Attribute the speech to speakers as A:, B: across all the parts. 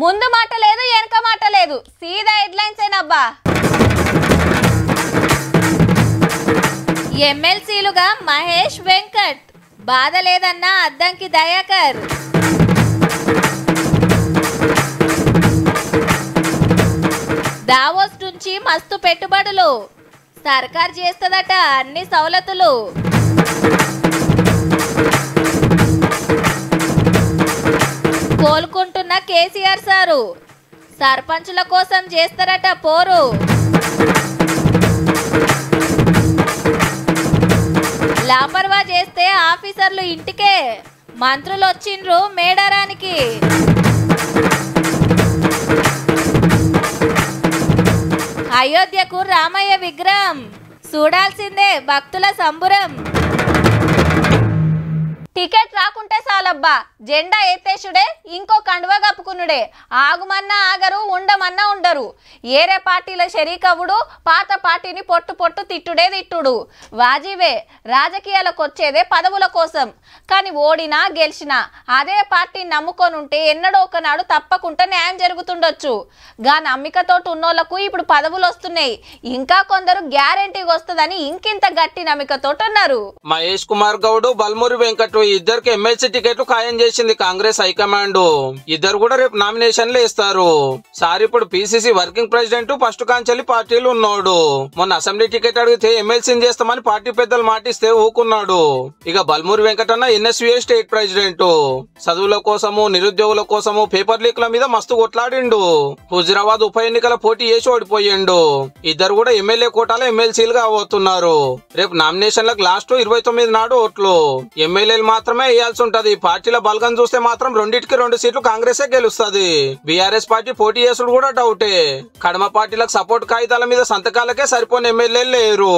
A: ముందు మాట లేదు వెనక మాట లేదు సీదా హెడ్లైన్స్ ఏనబ్బా ఎమ్మెల్సీలుగా మహేష్ వెంకట్ బాధ లేదన్న అద్దంకి దయాకర్ దావోస్ నుంచి మస్తు పెట్టుబడులు సర్కార్ చేస్తదట అన్ని సౌలతులు కోలుకుంటున్న కేసీఆర్ సారు సర్పంచుల కోసం చేస్తారట పోరు లాపర్వా చేస్తే ఆఫీసర్లు ఇంటికే మంత్రులు వచ్చిండ్రు మేడారానికి అయోధ్యకు రామయ్య విగ్రహం చూడాల్సిందే భక్తుల సంబురం టికెట్ రాకుంటే చాలబ్బా జెండా ఎత్తేసుడే ఇంకో కండువా కప్పుకునుడే ఆగుమన్నా ఆగరు ఉండమన్నా ఉండరు ఏరే పార్టీల షరీకవుడు పాత పార్టీని పొట్టు తిట్టుడే తిట్టుడు వాజీవే రాజకీయాలకు వచ్చేదే పదవుల కోసం కానీ ఓడినా గెలిచినా అదే పార్టీని నమ్ముకొని ఉంటే ఎన్నడో ఒకనాడు తప్పకుండా న్యాయం జరుగుతుండొచ్చు గా నమ్మికతోటి ఉన్నోళ్లకు ఇప్పుడు పదవులు వస్తున్నాయి ఇంకా కొందరు గ్యారెంటీగా వస్తుందని ఇంకింత గట్టి నమ్మికతోటి ఉన్నారు
B: మహేష్ కుమార్ గౌడ్ బల్మూరి వెంకట్ ఇద్దరికి ఎమ్మెల్సీ టికెట్లు ఖాయం చేసింది కాంగ్రెస్ హైకమాండ్ ఇద్దరు కూడా రేపు నామినేషన్లు ఇస్తారు సార్ ఇప్పుడు పిసిసి వర్కింగ్ ప్రెసిడెంట్ ఫస్ట్ కాంచెల్లి పార్టీలు ఉన్నాడు మొన్న అసెంబ్లీ టికెట్ అడిగితే ఎమ్మెల్సీని చేస్తామని పార్టీ పెద్దలు మాటిస్తే ఊకున్నాడు ఇక Balmuri Venkatanna NSUA state president చదువుల కోసము నిరుద్యోగుల కోసము పేపర్ లీక్ల మీద మస్తు కొట్లాడిండు హుజరాబాద్ ఉప ఎన్నికల పోటీ చేసి ఓడిపోయిండు ఇద్దరు కూడా ఎమ్మెల్యే కోటాలో ఎమ్మెల్సీలుగా అవుతున్నారు రేపు నామినేషన్లకు లాస్ట్ 29 నాడు ఓట్లు ఎమ్మెల్యేలు మాత్రమే వేయాల్సి ఉంటది పార్టీల బలగం చూస్తే మాత్రం 2 సీట్లు కాంగ్రెసే గెలుస్తుంది బీఆర్ఎస్ పార్టీ పోటీ చేసుడు కూడా డౌటే కడమ పార్టీలకు సపోర్ట్ కాగితాల మీద సంతకాలకే సరిపోని ఎమ్మెల్యేలు లేరు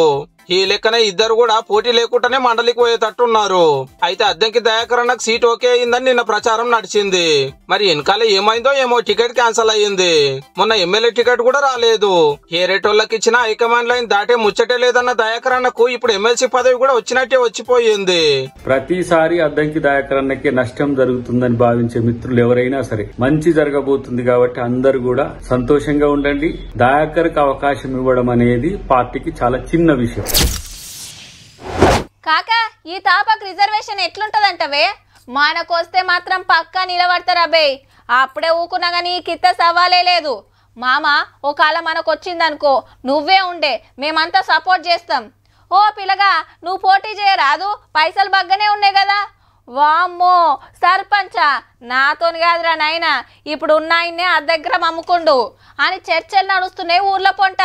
B: ఈ లెక్కన ఇద్దరు కూడా పోటీ లేకుండానే మండలికి పోయేటట్టున్నారు అయితే అద్దంకి దయాకర్ అన్నకు సీట్ ఓకే అయిందని నిన్న ప్రచారం నడిచింది మరి వెనకాల ఏమైందో ఏమో టికెట్ క్యాన్సిల్ అయ్యింది మొన్న ఎమ్మెల్యే టికెట్ కూడా రాలేదు ఏ రేటోళ్ళకి ఇచ్చినా హైకమాండ్ లైన్ దాటే ముచ్చటే లేదన్న దయాకర్ అన్నకు ఇప్పుడు ఎమ్మెల్సీ పదవి కూడా వచ్చినట్టే వచ్చిపోయింది
C: ప్రతిసారి అద్దంకి దయాకర్ అన్నకి నష్టం జరుగుతుందని భావించే మిత్రులు ఎవరైనా సరే మంచి జరగబోతుంది కాబట్టి అందరు కూడా సంతోషంగా ఉండండి దయాకర్ కి అవకాశం ఇవ్వడం అనేది పార్టీకి చాలా చిన్న విషయం
A: కాకా ఈ తాపకు రిజర్వేషన్ ఎట్లుంటదంటవే మనకొస్తే మాత్రం పక్కా నిలబడతారబ్బే అప్పుడే ఊకున్నా గానీ కిత్త సవాలే లేదు మామ ఒకవేళ మనకొచ్చిందనుకో నువ్వే ఉండే మేమంతా సపోర్ట్ చేస్తాం ఓ పిల్లగా నువ్వు పోటీ చేయరాదు పైసలు బగ్గనే ఉన్నాయి కదా వామ్మో సర్పంచా నాతోని కాదురా నాయన ఇప్పుడు ఉన్నాయన్నే ఆ దగ్గర అమ్ముకుండు అని చర్చలు నడుస్తున్నాయి ఊర్లో పొంట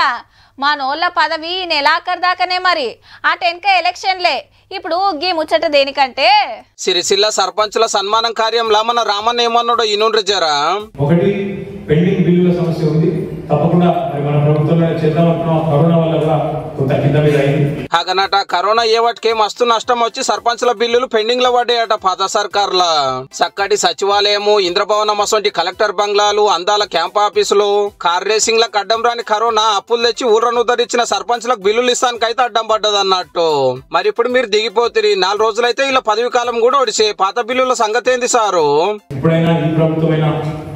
A: మనోళ్ళ పదవి నెలాఖరు దాకానే మరి అటెనక ఎలక్షన్లే ఇప్పుడు గీ ముచ్చట దేనికంటే
B: సిరిసిల్ల సర్పంచుల సన్మానం కార్యంలో మన రామన్ ఏమన్నాడో ఈనుండ్రి జరా
D: ఒకటి పెండింగ్ బిల్లుల సమస్య ఉంది తప్పకుండా మరి మన ప్రభుత్వంలో చేద్దామనుకున్న కరోనా వల్ల కూడా కొంత కింద మీద అయింది
B: అగనట కరోనా ఏ వాటికి మస్తు నష్టం వచ్చి సర్పంచుల బిల్లులు పెండింగ్ లో పడ్డాయట పాత సర్కార్ల చక్కటి సచివాలయము ఇంద్రభవనం అసొంటి కలెక్టర్ బంగ్లాలు అందాల క్యాంప్ ఆఫీసులు కార్ రేసింగ్ లకు అడ్డం రాని కరోనా అప్పులు తెచ్చి ఊర్లను ఉద్ధరించిన సర్పంచులకు బిల్లులు ఇస్తానికైతే అడ్డం పడ్డది అన్నట్టు మరి ఇప్పుడు మీరు దిగిపోతుంది 4 రోజులైతే ఇలా పదవి కాలం కూడా ఒడిసే పాత బిల్లుల సంగతి ఏంది సారు
D: ఇప్పుడైనా ఈ ప్రభుత్వమైనా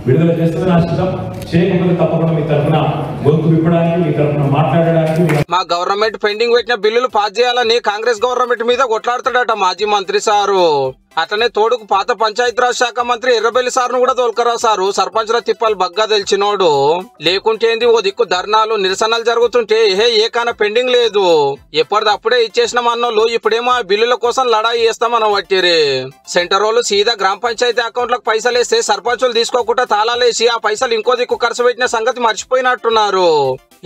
D: విడుదల చేస్తుందని ఆశిస్తాం చేయకపోతే తప్పకుండా మీ తరఫున గొంతు విప్పడానికి మీ తరఫున మాట్లాడడానికి
B: మా గవర్నమెంట్ పెండింగ్ పెట్టిన బిల్లులు పాస్ చేయాలని కాంగ్రెస్ గవర్నమెంట్ మీద కొట్లాడతాడట మాజీ మంత్రి సారు అట్లనే తోడుకు పాత పంచాయతీరాజ్ శాఖ మంత్రి ఎర్రబెల్లి సార్ను కూడా తోలుకరా సారు సర్పంచుల తిప్పాలు బగ్గా తెలిసినోడు లేకుంటే ఏంది ఓ దిక్కు ధర్నాలు నిరసనలు జరుగుతుంటే ఏ కాన పెండింగ్ లేదు ఎప్పటిదప్పుడే ఇచ్చేసిన అన్నోళ్ళు ఇప్పుడేమో ఆ బిల్లుల కోసం లడాయి చేస్తామని వట్టిరి సెంటర్ వాళ్ళు సీదా గ్రామ పంచాయతీ అకౌంట్లకు పైసలు వేస్తే సర్పంచులు తీసుకోకుండా తాళాలేసి ఆ పైసలు ఇంకో దిక్కు ఖర్చు పెట్టిన సంగతి మర్చిపోయినట్టున్నారు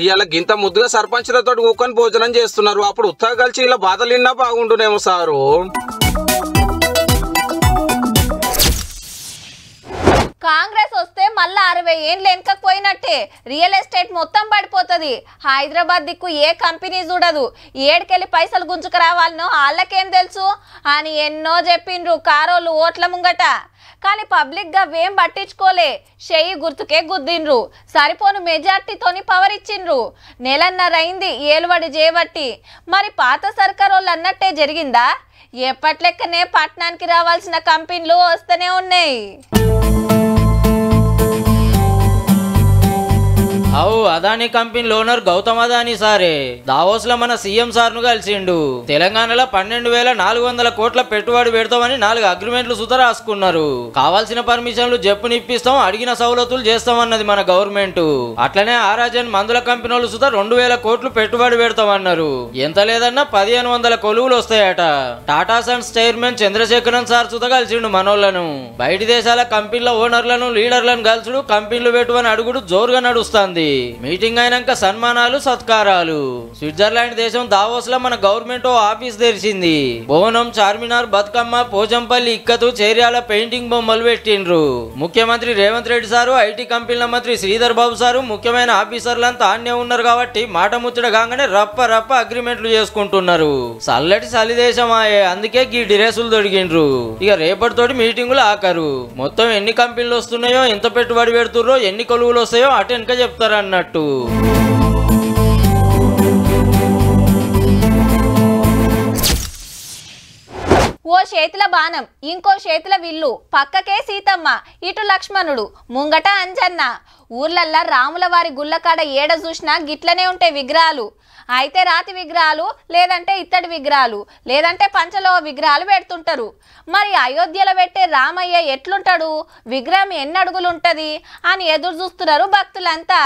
B: ఇవాళ గింత ముద్దుగా సర్పంచులతో ఊకొని భోజనం చేస్తున్నారు అప్పుడు ఉత్తగా కలిసి ఇలా బాధలు విన్నా బాగుండునేమో సారు
A: కాంగ్రెస్ వస్తే మళ్ళా 60 ఏళ్ళు వెనకపోయినట్టే రియల్ ఎస్టేట్ మొత్తం పడిపోతుంది హైదరాబాద్ దిక్కు ఏ కంపెనీ చూడదు ఏడుకెళ్ళి పైసలు గుంజుకు రావాలనో వాళ్ళకేం తెలుసు అని ఎన్నో చెప్పిండ్రు కారోళ్ళు ఓట్ల ముంగట కానీ పబ్లిక్ గా వేం పట్టించుకోలే చెయ్యి గుర్తుకే గుద్దిండ్రు సరిపోను మెజార్టీతోని పవర్ ఇచ్చిండ్రు నెలన్నరైంది ఏలువడి చేయబట్టి మరి పాత సర్కార్ వాళ్ళు అన్నట్టే జరిగిందా ఎప్పట్లెక్కనే పట్టణానికి రావాల్సిన కంపెనీలు వస్తూనే ఉన్నాయి
E: అదానీ కంపెనీ ఓనర్ గౌతమ్ అదానీ సారే దావోస్ లో మన సీఎం సార్ ను కలిసిండు. తెలంగాణలో 12,400 కోట్ల పెట్టుబడి పెడతామని 4 అగ్రిమెంట్లు సుత రాసుకున్నారు. కావాల్సిన పర్మిషన్లు జప్పునిప్పిస్తాం, అడిగిన సౌలతులు చేస్తామన్నది మన గవర్నమెంట్. అట్లనే ఆరాజన్ మందుల కంపెనీలు సుత 2,000 కోట్లు పెట్టుబడి పెడతామన్నారు. ఎంత లేదన్నా 1,500 కొలువులు వస్తాయట. Tata Sons chairman Chandrasekaran sir సుత కలిసిండు మనోళ్లను. బయటి దేశాల కంపెనీల ఓనర్లను లీడర్లను కలుసుడు, కంపెనీలు పెట్టుబడి అడుగుడు జోరుగా నడుస్తుంది. మీటింగ్ అయినాక సన్మానాలు సత్కారాలు. స్విట్జర్లాండ్ దేశం దావోస్ లో మన గవర్నమెంట్ ఆఫీస్ తెరిచింది. భవనం, చార్మినార్, బతుకమ్మ, పోచంపల్లి ఇక్కతు, చేర్యాల పెయింటింగ్ బొమ్మలు పెట్టిండ్రు. ముఖ్యమంత్రి రేవంత్ రెడ్డి సారు, ఐటీ కంపెనీల మంత్రి శ్రీధర్ బాబు సారు, ముఖ్యమైన ఆఫీసర్లంతా ఆన్నే ఉన్నారు కాబట్టి మాట ముచ్చట కాగానే రప్ప రప్ప అగ్రిమెంట్లు చేసుకుంటున్నారు. చల్లటి చలి దేశం ఆయే, అందుకే గీ డిరేసులు దొడిగిండ్రు. ఇక రేపటితోటి మీటింగులు ఆకరు. మొత్తం ఎన్ని కంపెనీలు వస్తున్నాయో, ఎంత పెట్టుబడి పెడుతుర్రో, ఎన్ని కొలువులు వస్తాయో అటు వెనక చెప్తారు అన్నట్టు.
A: ఓ చేతుల బాణం, ఇంకో చేతుల విల్లు, పక్కకే సీతమ్మ, ఇటు లక్ష్మణుడు, ముంగట అంజన్న. ఊర్లల్లా రాముల వారి గుళ్ళకాడ ఏడ చూసినా గిట్లనే ఉంటాయి విగ్రహాలు. అయితే రాతి విగ్రహాలు, లేదంటే ఇత్తడి విగ్రహాలు, లేదంటే పంచలోహ విగ్రహాలు పెడుతుంటారు. మరి అయోధ్యలో పెట్టే రామయ్య ఎట్లుంటాడు, విగ్రహం ఎన్ని అడుగులు ఉంటది అని ఎదురు చూస్తున్నారు భక్తులంతా.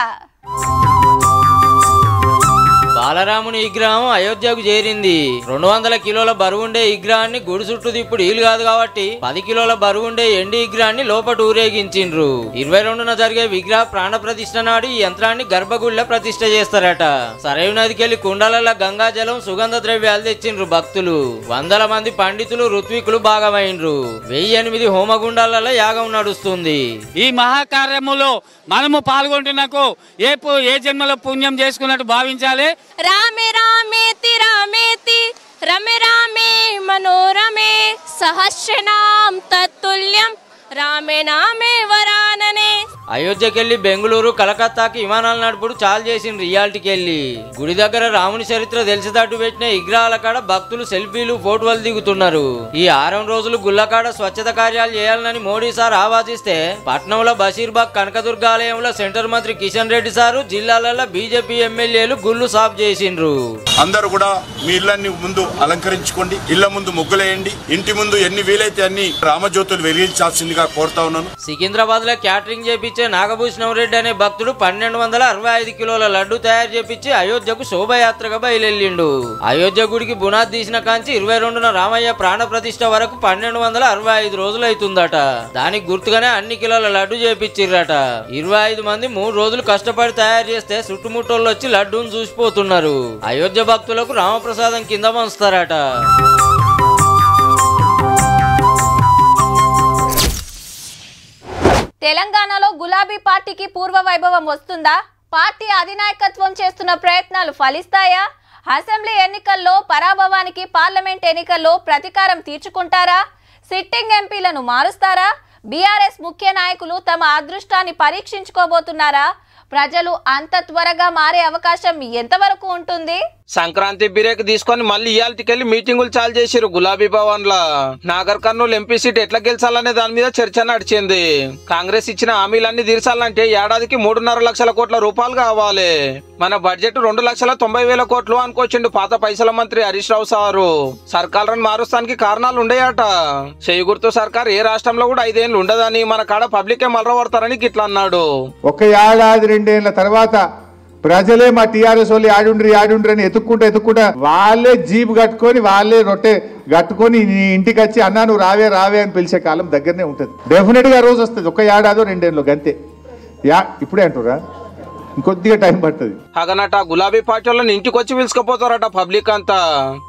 E: బాలరాముని విగ్రహం అయోధ్యకు చేరింది. 200 కిలోల బరువుండే విగ్రహాన్ని గుడి చుట్టూ ఇప్పుడు వీలు కాదు కాబట్టి 10 కిలోల బరువుండే ఎండి విగ్రహాన్ని లోపట ఊరేగించిండ్రు. 22న జరిగే విగ్రహ ప్రాణ ప్రతిష్ఠ నాడు ఈ యంత్రాన్ని గర్భగుడిలో ప్రతిష్ఠ చేస్తారట. సరైన నదికెళ్లి కుండాలలో గంగాజలం, సుగంధ ద్రవ్యాలు తెచ్చిండ్రు భక్తులు. 100 మంది పండితులు, ఋత్వికులు భాగమైండ్రు. 1008 హోమగుండాలలో యాగం నడుస్తుంది.
F: ఈ మహాకార్యములో మనము పాల్గొంటున్నకు ఏ జన్మలో పుణ్యం చేసుకున్నట్టు భావించాలి.
G: రామే రామేతి రామేతి రమే రామే మనోరమే సహస్రనాం తత్తుల్యం రామే నామే వరాననే.
E: అయోధ్యకెళ్లి బెంగళూరు, కలకత్తాకి విమానాలు నడుపుడు చాలు చేసిండ్రు. ఇయాల్టికెళ్లి గుడి దగ్గర రాముని చరిత్ర తెలిసేటట్టు పెట్టిన విగ్రహాల కాడ భక్తులు సెల్ఫీలు, ఫోటోలు దిగుతున్నారు. ఈ 6 రోజులు గుళ్ళకాడ స్వచ్ఛత కార్యాలు చేయాలని మోడీ సార్ ఆవాదిస్తే పట్నంలో బషీర్బాగ్ కనకదుర్గ ఆలయంలో సెంటర్ మంత్రి కిషన్ రెడ్డి సారు, జిల్లాలలో బీజేపీ ఎమ్మెల్యేలు గుళ్ళు సాఫ్ చేసిండ్రు.
H: అందరూ కూడా మీ ఇళ్లన్నీ ముందు అలంకరించుకోండి, ఇళ్ల ముందు ముగ్గులేయండి, ఇంటి ముందు ఎన్ని వీలైతే అన్ని రామజ్యోతులు వెలిగించాల్సిందిగా కోరుతా ఉన్నాను.
E: సికింద్రాబాద్ లో క్యాటరింగ్ చేపించే నాగభూషణం రెడ్డి అనే భక్తుడు 1265 కిలోల లడ్డు తయారు చేపించి అయోధ్యకు శోభయాత్రగా బయలుదేరిండు. అయోధ్య గుడికి బునాది తీసిన కాంచి 22న రామయ్య ప్రాణ ప్రతిష్ఠ వరకు 1265 రోజులు అవుతుందట. దానికి గుర్తుగానే అన్ని కిలోల లడ్డు చేపించిర్రట. 25 మంది 3 రోజులు కష్టపడి తయారు చేస్తే చుట్టుముట్టోళ్ళు వచ్చి లడ్డూను చూసిపోతున్నారు. అయోధ్య భక్తులకు రామప్రసాదం కింద పంచుతారట.
A: తెలంగాణలో గులాబీ పార్టీకి పూర్వ వైభవం వస్తుందా? పార్టీ అధినాయకత్వం చేస్తున్న ప్రయత్నాలు ఫలిస్తాయా? అసెంబ్లీ ఎన్నికల్లో పరాభవానికి పార్లమెంట్ ఎన్నికల్లో ప్రతీకారం తీర్చుకుంటారా? సిట్టింగ్ ఎంపీలను మారుస్తారా? బీఆర్ఎస్ ముఖ్య నాయకులు తమ అదృష్టాన్ని పరీక్షించుకోబోతున్నారా? ప్రజలు అంత త్వరగా మారే అవకాశం ఎంతవరకు ఉంటుంది?
B: సంక్రాంతి బ్రేక్ తీసుకొని మళ్ళీ ఇయాల్టికెళ్లి మీటింగులు చాలు చేసిరు గులాబీ భవన్ లా. నాగర్ కర్నూలు ఎంపీ సీట్ ఎట్లా గెలిచాలనే దాని మీద చర్చ నడిచింది. కాంగ్రెస్ ఇచ్చిన హామీలన్నీ తీర్చాలంటే ఏడాదికి 3.5 లక్షల కోట్ల రూపాయలు కావాలి. మన బడ్జెట్ 2,90,000 కోట్లు అనుకొచ్చిండు పాత పైసల మంత్రి హరీష్ రావు సారు. సర్కారులను మారుస్తానికి కారణాలు ఉండేయట. చేయి గుర్తు సర్కార్ ఏ రాష్ట్రంలో కూడా 5 ఏళ్ళు ఉండదని, మన కాడ పబ్లికే మలరబడతారని గిట్లా అన్నాడు.
I: ఒక ఏడాది 2 ఏళ్ల తర్వాత ప్రజలే మా టీఆర్ఎస్ వాళ్ళు ఆడుండ్రి అని ఎత్తుక్కుంటా వాళ్ళే జీప్ కట్టుకొని, వాళ్ళే రొట్టె కట్టుకొని ఇంటికి వచ్చి అన్నా నువ్వు రావే అని పిలిచే కాలం దగ్గరనే ఉంటుంది. డెఫినెట్ గా రోజు వస్తుంది. ఒక ఏడాదో 2 ఏళ్ళు గంతే. ఇప్పుడే అంటురా, ఇంకొద్దిగా టైం పడుతుంది.
B: అగనట గులాబీ పార్టీ వాళ్ళని ఇంటికి వచ్చి పిలుచుకుపోతారట పబ్లిక్ అంతా.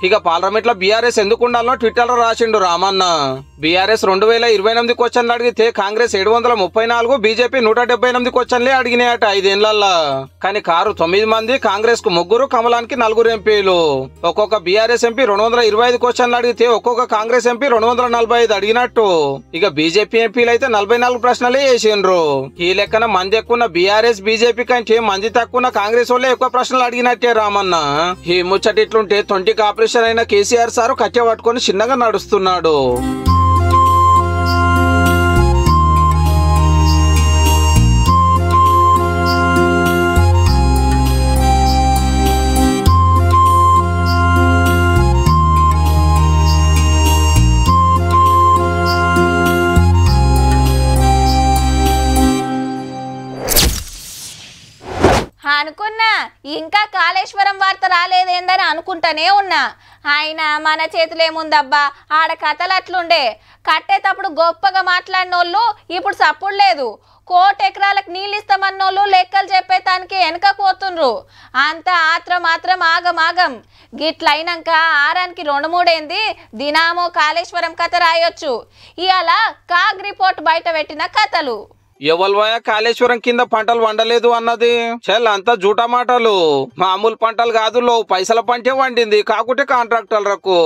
B: ఇక పార్లమెంట్ లో బీఆర్ఎస్ ఎందుకు ఉండాలో ట్విట్టర్ లో రాసిండు రామన్న. బీఆర్ఎస్ 2028 క్వశ్చన్లు అడిగితే కాంగ్రెస్ 734, బీజేపీ 178 క్వశ్చన్లే అడిగినాయట 5 ఏళ్లల్లా. కానీ కారు 9 మంది, కాంగ్రెస్ కు 3, కమలానికి 4 ఎంపీలు. ఒక్కొక్క బీఆర్ఎస్ ఎంపీ 225 క్వశ్చన్లు అడిగితే ఒక్కొక్క కాంగ్రెస్ ఎంపీ 245 అడిగినట్టు. ఇక బీజేపీ ఎంపీలు అయితే 44 ప్రశ్నలే వేసిండ్రు. ఈ లెక్కన మంది ఎక్కువ బీఆర్ఎస్, బీజేపీ కంటే మంది తక్కువ కాంగ్రెస్ వాళ్ళే ఎక్కువ ప్రశ్నలు అడిగినట్టే రామన్న. ఈ ముచ్చట ఇట్లుంటే 20కి ఆపరేషన్ అయిన కేసీఆర్ సారు కట్టె పట్టుకొని చిన్నగా నడుస్తున్నాడు.
A: అనుకున్నా ఇంకా కాళేశ్వరం వార్త రాలేదేందని అనుకుంటానే ఉన్నా. అయినా మన చేతులు ఏముందబ్బా, ఆడ కథలు అట్లుండే. కట్టేటప్పుడు గొప్పగా మాట్లాడినోళ్ళు ఇప్పుడు సప్పుడు లేదు. 1,00,00,000 ఎకరాలకు నీళ్ళు ఇస్తామన్నోళ్ళు లెక్కలు చెప్పేతానికి వెనకపోతుండ్రు. అంత మాత్రం ఆగం. గిట్లయినాక ఆరానికి 2-3 ఏంది దినామో కాళేశ్వరం కథ రాయొచ్చు. ఇవాళ కాగ్ రిపోర్ట్ బయట పెట్టిన కథలు.
B: ఎవల్వయ కాళేశ్వరం కింద పంటలు వండలేదు అన్నది అంతా జూటా మాటలు. మామూలు పంటలు కాదు, పైసల పంటే వండింది. కాకుంటే కాంట్రాక్టర్లకు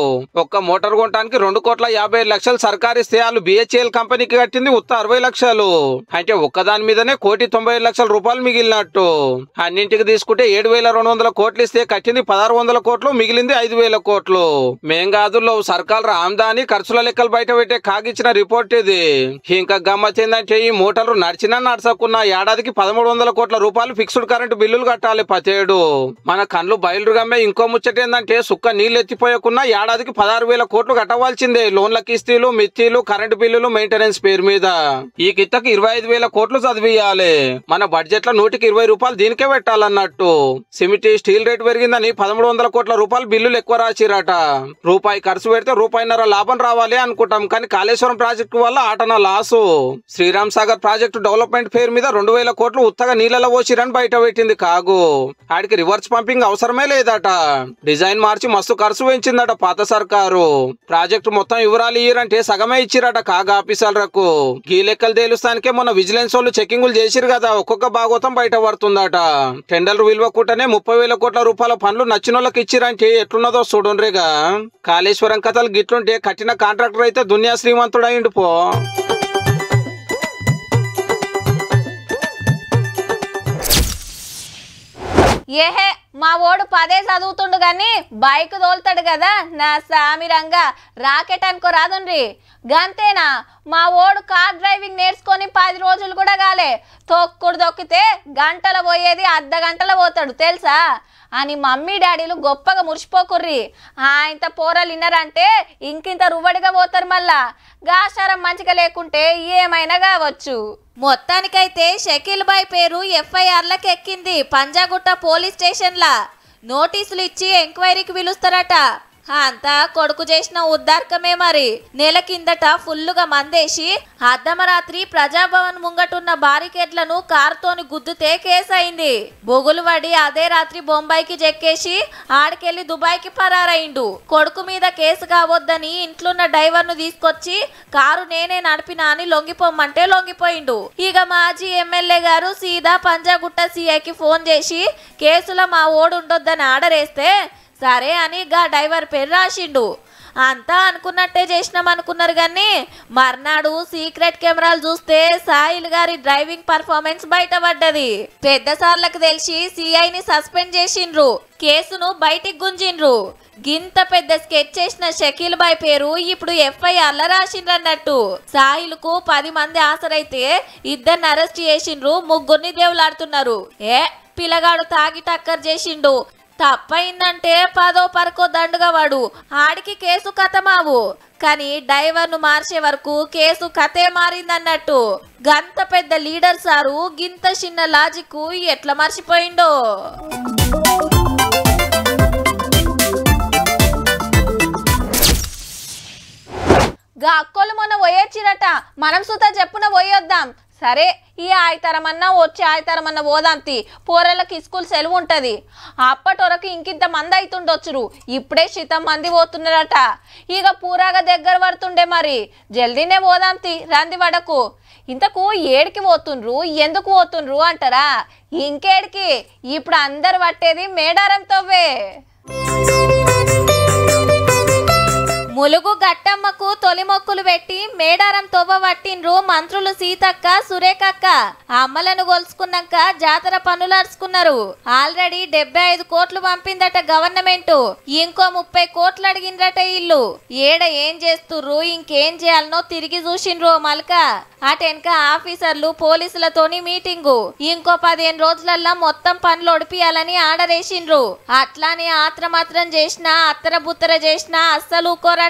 B: ఒక్క మోటార్ కొనడానికి 2,50,00,000 సర్కారు ఇస్తే వాళ్ళు BHEL కంపెనీకి కట్టింది ఉత్త 60 లక్షలు. అంటే ఒక్కదాని మీదనే 1,90,00,000 రూపాయలు మిగిలినట్టు. అన్నింటికి తీసుకుంటే 7,200 కోట్లు ఇస్తే కట్టింది 1,600 కోట్లు, మిగిలింది 5,000 కోట్లు. మేం కాదు సర్కారు ఆమ్దాని ఖర్చుల లెక్కలు బయట పెట్టే కాగిచ్చిన రిపోర్ట్ ఇది. ఇంకా గమ్మత్ ఏంటంటే ఈ మోటార్లు నడిచినా నడచకున్నా ఏడాదికి 1,300 కోట్ల రూపాయలు ఫిక్స్డ్ కరెంటు బిల్లులు కట్టాలి ప్రతేడు. మన కళ్ళు బయలుగామే. ఇంకో ముచ్చట ఏంటంటే సుక్క నీళ్ళు ఎత్తిపోయకున్నా ఏడాదికి 16,000 కోట్లు కట్టవలసిందే. లోన్ల కిస్తీలు, మిత్తీలు, కరెంటు బిల్లులు, మెయింటెనెన్స్ పేరు మీద. ఈ కిత్తకి 25,000 కోట్లు చదివియాలి. మన బడ్జెట్ లో 100కి 20 రూపాయలు దీనికే పెట్టాలన్నట్టు. సిమెంట్, స్టీల్ రేటు పెరిగిందని 1,300 కోట్ల రూపాయలు బిల్లులు ఎక్కువ రాసిరట. రూపాయి ఖర్చు పెడితే రూపాయిన్నర లాభం రావాలి అనుకుంటాం. కానీ కాళేశ్వరం ప్రాజెక్టు వల్ల ఆటన loss. Sriram Sagar project development పేరు మీద 2,000 కోట్లు ఉత్తగా నీళ్ళలో పోసిరని బయట పెట్టింది కాగు. ఆడికి రివర్స్ పంపింగ్ అవసరమే లేదట. డిజైన్ మార్చి మస్తు ఖర్చు పెంచిందట పాత సర్కారు. ప్రాజెక్టు మొత్తం వివరాలు ఇయ్యరంటే సగమే ఇచ్చిరట కాగా ఆఫీసర్లకు. ఈ లెక్కలు తేలుస్తానికే మొన్న విజిలెన్స్ వాళ్ళు చెకింగులు చేసిరు కదా, ఒక్కొక్క భాగోతం బయట పడుతుందట. టెండర్లు విలువకుండానే 30,000 కోట్ల రూపాయల పనులు నచ్చినోళ్ళకి ఇచ్చిరంటే ఎట్లున్నదో చూడండిగా. కాళేశ్వరం కథలు గిట్లుంటే కట్టిన కాంట్రాక్టర్ అయితే దునియా శ్రీమంతుడైండు పో.
A: ఏహే మా ఓడు 10 చదువుతుండు గాని బైక్ తోలుతాడు కదా నా సామిరంగా. రాకెట్ అనుకో రాదుండ్రి. గంతేనా మా ఓడు కార్ డ్రైవింగ్ నేర్చుకొని 10 రోజులు కూడా కాలే. తొక్కుడు దొక్కితే గంటల పోయేది అర్ధ గంటల పోతాడు తెలుసా అని మమ్మీ డాడీలు గొప్పగా మురిసిపోకుర్రి. ఇంత పోరలు విన్నారంటే ఇంకింత రువ్వడిగా పోతారు. మళ్ళా గాశారం మంచిగా లేకుంటే ఏమైనా కావచ్చు. మొత్తానికైతే షకీల్ బాయ్ పేరు FIRలకు ఎక్కింది. పంజాగుట్ట పోలీస్ స్టేషన్లా నోటీసులు ఇచ్చి ఎంక్వైరీకి పిలుస్తారట. అంతా కొడుకు చేసిన ఉద్దార్కమే. మరి నెల కిందట ఫుల్లుగా మందేసి అర్ధమరాత్రి ప్రజాభవన్ ముంగటున్న బారికేడ్లను కారుతోని గుద్దుతే కేసు అయింది. బొగులు పడి అదే రాత్రి బొంబాయికి జెక్కేసి ఆడికెళ్లి దుబాయ్కి పరారైండు. కొడుకు మీద కేసు కావద్దని ఇంట్లోన్న డ్రైవర్ను తీసుకొచ్చి కారు నేనే నడిపినా అని లొంగిపోమ్మంటే లొంగిపోయిండు. ఇక మాజీ ఎమ్మెల్యే గారు సీదా పంజాగుట్ట CIకి ఫోన్ చేసి కేసులో మా ఓడు ఉండొద్దని ఆర్డర్ వేస్తే సరే అని గా డ్రైవర్ పేరు రాసిండు. అంతా అనుకున్నట్టే చేసినాం అనుకున్నారు కానీ మర్నాడు సీక్రెట్ కెమెరాలు చూస్తే సాయిల్ గారి డ్రైవింగ్ పర్ఫార్మెన్స్ బయటపడ్డది. పెద్ద సార్లకు తెలిసి CIని సస్పెండ్ చేసిండ్రు. కేసును బయటికి గుంజిండ్రు. గింత పెద్ద స్కెచ్ చేసిన షకీల్ బాయ్ పేరు ఇప్పుడు FIRలో రాసిండ్రన్నట్టు. సాయిల్కు 10 మంది ఆసరైతే 2ని అరెస్ట్ చేసిండ్రు, 3ని దేవులాడుతున్నారు. పిల్లగాడు తాగి టక్కర్ చేసిండు. తప్పైందంటే 10ో 11కో దండుగా వాడు. ఆడికి కేసు కథమావు. కానీ డ్రైవర్ను మార్చే వరకు కేసు కథే మారిందన్నట్టు. గంత పెద్ద లీడర్ సారు గింత చిన్న లాజిక్ ఎట్లా మర్చిపోయిండో. గా అక్కోలు మొన్న పోయొచ్చిరట. మనం సుత చెప్పున పోయొద్దాం. సరే ఈ ఆయితరమన్నా వచ్చి ఆయితరమన్నా పోదాంతి. పోరళ్ళకి స్కూల్ సెలవు ఉంటది. అప్పటి వరకు ఇంకింత మంది అవుతుండొచ్చురు. ఇప్పుడే 100 మంది పోతున్నారట. ఇక పూరాగా దగ్గర పడుతుండే. మరి జల్దీనే పోదాంతి రంది వడకు. ఇంతకు ఏడికి పోతుండ్రు, ఎందుకు పోతుండ్రు అంటారా? ఇంకేడికి, ఇప్పుడు అందరు పట్టేది మేడారంతోవే. ములుగు గట్టమ్మకు తొలి మొక్కులు పెట్టి మేడారం తోవ పట్టిండ్రు మంత్రులు సీతక్క, సురేఖక్క. అమ్మలను గొలుసుకున్నాక జాతర పనులు అడుచుకున్నారు. ఆల్రెడీ 75 కోట్లు పంపిందట గవర్నమెంట్. ఇంకో 30 కోట్లు అడిగిండ్రట ఇల్లు. ఏడ ఏం చేస్తుర్రు, ఇంకేం చేయాలనో తిరిగి చూసిండ్రు మల్క. అటెనక ఆఫీసర్లు పోలీసులతోని మీటింగు. ఇంకో 15 రోజులల్లా మొత్తం పనులు ఒడిపియాలని ఆర్డర్ వేసిండ్రు. అట్లానే ఆత్రమాత్రం చేసినా అత్తర బుత్తర చేసినా అస్సలు ఊకోరట.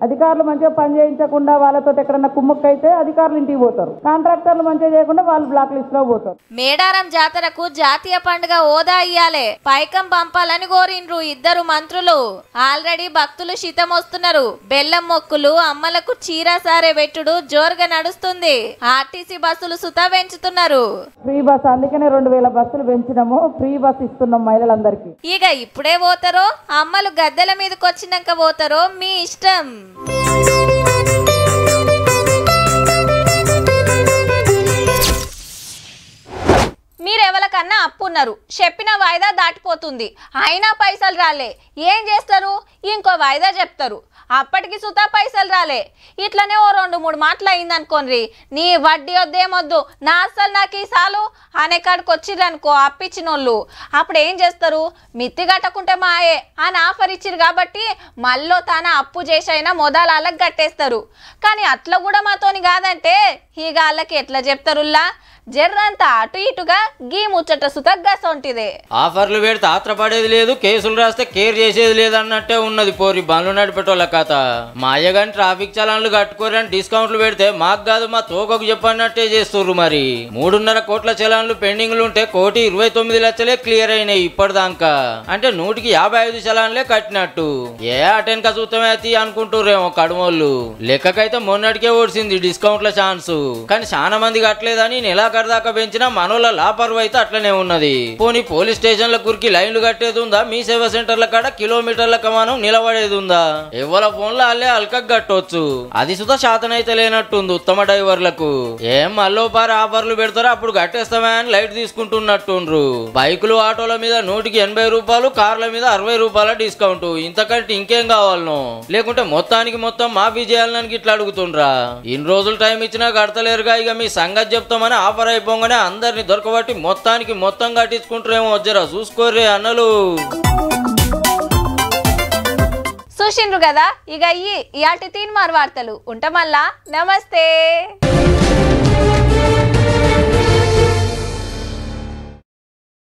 J: అధికారులు మంచిగా పని చేయించకుండా వాళ్ళతో ఎక్కడన్నా కుమ్మక్కైతే అధికారులు ఇంటికి పోతారు, కాంట్రాక్టర్లు మంచిగా చేయకుండా వాళ్ళు బ్లాక్ లిస్ట్ లో పోతారు.
A: మేడారం జాతరకు జాతీయ పండుగ హోదా ఇయ్యాలే, పైకం పంపాలని కోరిండ్రు ఇద్దరు మంత్రులు. ఆల్రెడీ భక్తులు శితమొస్తున్నారు. బెల్లం మొక్కులు, అమ్మలకు చీర సారే పెట్టుడు జోరుగా నడుస్తుంది. ఆర్టీసీ బస్సులు సుతా పెంచుతున్నారు.
J: ఫ్రీ బస్ అందుకనే 2000 బస్సులు పెంచినాము, ఫ్రీ బస్ ఇస్తున్నాం మహిళలందరికీ.
A: ఇక ఇప్పుడే పోతారో అమ్మలు గద్దెల మీదకి వచ్చినాక పోతారో మీ ఇష్టం. మీరెవరికన్నా అప్పున్నారు, చెప్పిన వాయిదా దాటిపోతుంది, అయినా పైసలు రాలే, ఏం చేస్తారు? ఇంకో వాయిదా చెప్తారు, అప్పటికి సుతా పైసలు రాలే. ఇట్లనే ఓ 2-3 మాటలు అయిందనుకోండి, నీ వడ్డీ వద్దేమొద్దు, నా అసలు నాకు ఈ సాలు అనే కాడికి వచ్చిర్రనుకో అప్పిచ్చిన వాళ్ళు, అప్పుడు ఏం చేస్తారు? మిత్తి కట్టకుంటే మాయే అని ఆఫర్ ఇచ్చిరు కాబట్టి మళ్ళీ తన అప్పు చేసైనా మొదలాలకు కట్టేస్తారు. కానీ అట్లా కూడా మాతోని కాదంటే ఇక వాళ్ళకి ఎట్లా చెప్తారుల్లా? జర్రంతా అటు ఇటుగా గీ ముచ్చట సుతగ్గా సొంటిదే.
E: ఆఫర్లు పెడితే ఆత్రపడేది లేదు, కేసులు రాస్తే కేర్ చేసేది లేదు అన్నట్టే ఉన్నది పోరి బండ్లు నడిపేటోళ్ళ కథ. మా అయ్యగాని ట్రాఫిక్ చలాన్లు కట్టుకోరని డిస్కౌంట్లు పెడితే మాకు కాదు మా తోకకు చెప్పన్నట్టే చేస్తుర్రు. మరి 3.5 కోట్ల చలాన్లు పెండింగ్లు ఉంటే 1,29,00,000 క్లియర్ అయినాయి ఇప్పటిదాకా. అంటే 155 చలాన్లే కట్టినట్టు. ఏ అటెన్క చూస్తామే అతి అనుకుంటుర్రేమో కడుమోళ్ళు. లెక్కకైతే మొన్నటికే ఓడిసింది డిస్కౌంట్ల ఛాన్స్. కానీ చాలా మంది కట్టలేదని నెలాఖరు దాకా పెంచిన మనోళ్ళ లాపర్వు అయితే అట్లనే ఉన్నది. పోనీ పోలీస్ స్టేషన్ల కురికి లైన్లు కట్టేది ఉందా? మీ సేవా సెంటర్ల కాడ కిలోమీటర్ల కమానం నిలబడేది ఉందా? ఎవల ఫోన్లో అల్లే అల్కకు కట్టొచ్చు. అది సుధా శాతనైతే లేనట్టుంది ఉత్తమ డ్రైవర్లకు. ఏం మల్లోపారి ఆఫర్లు పెడతారో అప్పుడు కట్టేస్తామే అని లైట్ తీసుకుంటున్నట్టుండ్రు. బైకులు ఆటోల మీద 180 రూపాయలు, కార్ల మీద 60 రూపాయల డిస్కౌంట్. ఇంతకంటే ఇంకేం కావాలను? లేకుంటే మొత్తానికి మొత్తం మాఫీ చేయాలని ఇట్లా అడుగుతుండ్రా? ఇన్ని రోజులు టైం ఇచ్చినా కడతలేరుగా. ఇక మీ సంగతి చెప్తామని ఆఫర్ అయిపోగానే అందరిని దొరకబట్టి మొత్తానికి మొత్తం కట్టించుకుంటారేమో. జరా చూసుకోర్రే అన్నలు.
A: చూసిండ్రు కదా, ఇక ఇయాటి తీన్మార్ వార్తలు ఉంటామల్లా. నమస్తే.